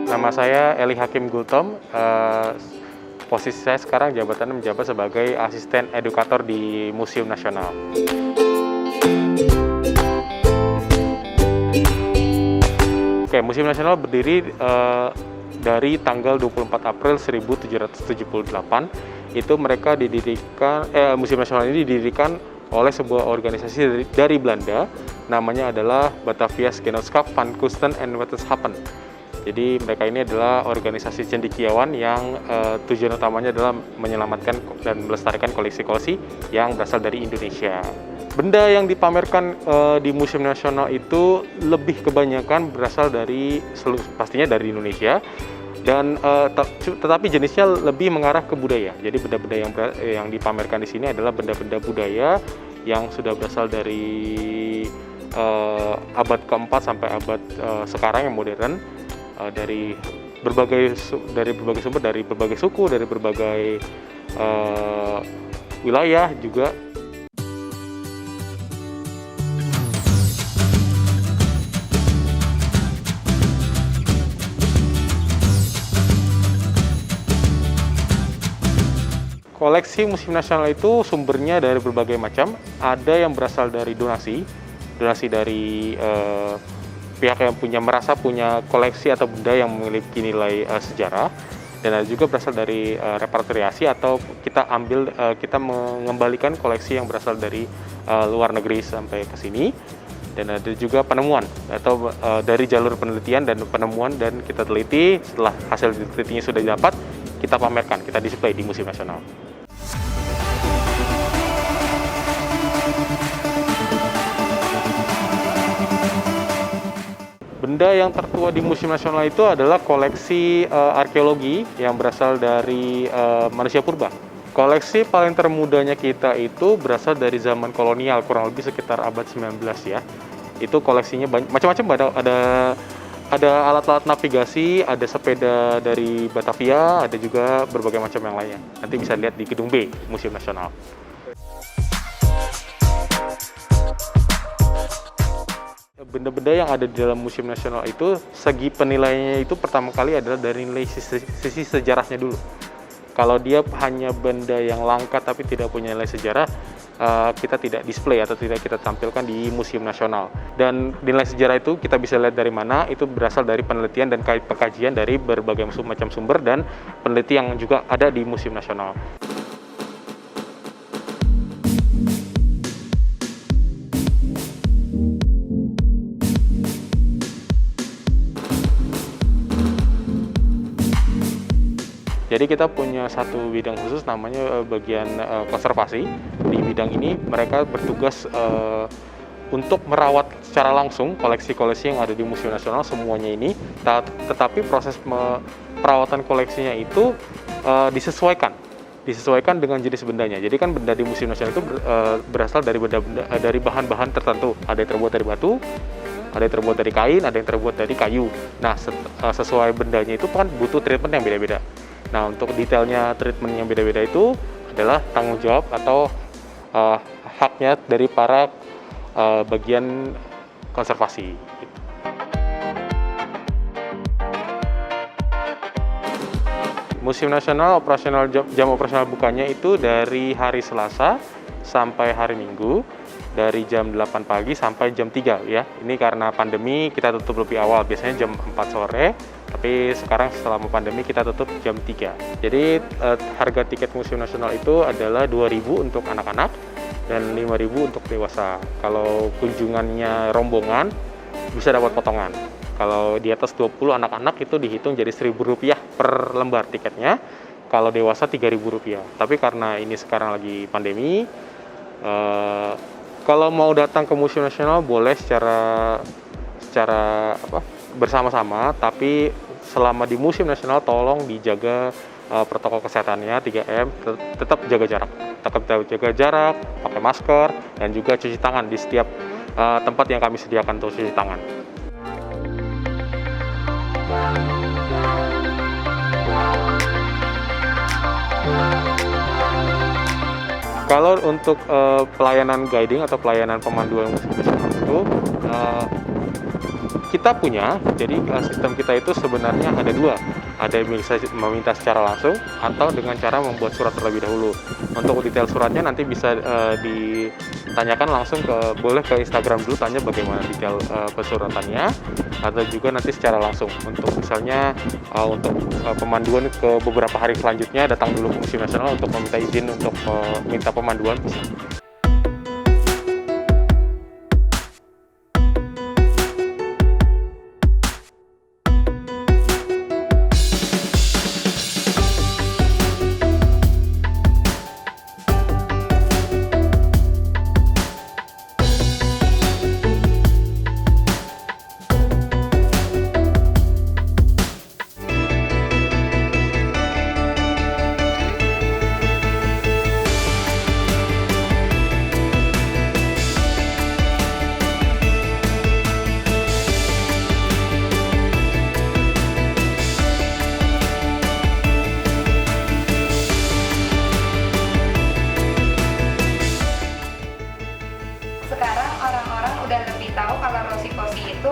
Nama saya Eli Hakim Gultom. Posisi saya sekarang jabatannya menjabat sebagai asisten edukator di Museum Nasional. Oke, Museum Nasional berdiri dari tanggal 24 April 1778. Itu mereka didirikan, Museum Nasional ini didirikan oleh sebuah organisasi dari Belanda, namanya adalah Batavia's Genootschap van Kunsten en Wetenschappen. Jadi mereka ini adalah organisasi cendekiawan yang tujuan utamanya adalah menyelamatkan dan melestarikan koleksi-koleksi yang berasal dari Indonesia. Benda yang dipamerkan di Museum Nasional itu lebih kebanyakan berasal dari pastinya dari Indonesia, dan tetapi jenisnya lebih mengarah ke budaya. Jadi benda-benda yang dipamerkan di sini adalah benda-benda budaya yang sudah berasal dari abad keempat sampai abad sekarang yang modern. Dari berbagai sumber, dari berbagai suku, dari berbagai wilayah juga. Koleksi Museum Nasional itu sumbernya dari berbagai macam. Ada yang berasal dari donasi dari pihak yang merasa punya koleksi atau benda yang memiliki nilai sejarah, dan ada juga berasal dari repatriasi atau kita mengembalikan koleksi yang berasal dari luar negeri sampai ke sini, dan ada juga penemuan atau dari jalur penelitian dan penemuan, dan kita teliti. Setelah hasil telitinya sudah dapat, kita pamerkan, kita display di Museum Nasional. Benda yang tertua di Museum Nasional itu adalah koleksi arkeologi yang berasal dari manusia purba. Koleksi paling termudanya kita itu berasal dari zaman kolonial, kurang lebih sekitar abad 19 ya. Itu koleksinya macam-macam, ada alat-alat navigasi, ada sepeda dari Batavia, ada juga berbagai macam yang lainnya. Nanti bisa lihat di Gedung B, Museum Nasional. Benda-benda yang ada di dalam Museum Nasional itu, segi penilaiannya itu pertama kali adalah dari nilai sisi sejarahnya dulu. Kalau dia hanya benda yang langka tapi tidak punya nilai sejarah, kita tidak display atau tidak kita tampilkan di Museum Nasional. Dan nilai sejarah itu kita bisa lihat dari mana, itu berasal dari penelitian dan pengkajian dari berbagai macam sumber dan peneliti yang juga ada di Museum Nasional. Jadi kita punya satu bidang khusus namanya bagian konservasi. Di bidang ini mereka bertugas untuk merawat secara langsung koleksi-koleksi yang ada di Museum Nasional semuanya ini. Tetapi proses perawatan koleksinya itu disesuaikan dengan jenis bendanya. Jadi kan benda di Museum Nasional itu berasal dari bahan-bahan tertentu. Ada yang terbuat dari batu, ada yang terbuat dari kain, ada yang terbuat dari kayu. Nah, sesuai bendanya itu kan butuh treatment yang beda-beda. Nah, untuk detailnya treatment yang beda-beda itu adalah tanggung jawab atau haknya dari para bagian konservasi. Museum Nasional jam operasional bukanya itu dari hari Selasa sampai hari Minggu, dari jam 8 pagi sampai jam 3 ya. Ini karena pandemi kita tutup lebih awal, biasanya jam 4 sore. Tapi sekarang selama pandemi kita tutup jam 3. Jadi harga tiket Museum Nasional itu adalah 2.000 untuk anak-anak dan 5.000 untuk dewasa. Kalau kunjungannya rombongan bisa dapat potongan. Kalau di atas 20 anak-anak itu dihitung jadi Rp1.000 per lembar tiketnya. kalau dewasa Rp3.000. Tapi karena ini sekarang lagi pandemi, kalau mau datang ke Museum Nasional boleh secara bersama-sama, tapi selama di Museum Nasional tolong dijaga protokol kesehatannya 3M, tetap jaga jarak, pakai masker, dan juga cuci tangan di setiap tempat yang kami sediakan untuk cuci tangan. Kalau untuk pelayanan guiding atau pelayanan pemanduan Museum Nasional itu kita punya, jadi sistem kita itu sebenarnya ada dua. Ada yang bisa meminta secara langsung atau dengan cara membuat surat terlebih dahulu. Untuk detail suratnya nanti bisa ditanyakan langsung boleh ke Instagram dulu, tanya bagaimana detail pesuratannya, atau juga nanti secara langsung. Untuk misalnya untuk pemanduan ke beberapa hari selanjutnya, datang dulu ke Museum Nasional untuk meminta izin untuk minta pemanduan bisa. Sekarang orang-orang udah lebih tahu kalau Rossi Cozy itu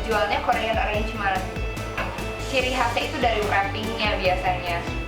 jualnya Korean arrangement. Ciri khasnya itu dari wrappingnya biasanya.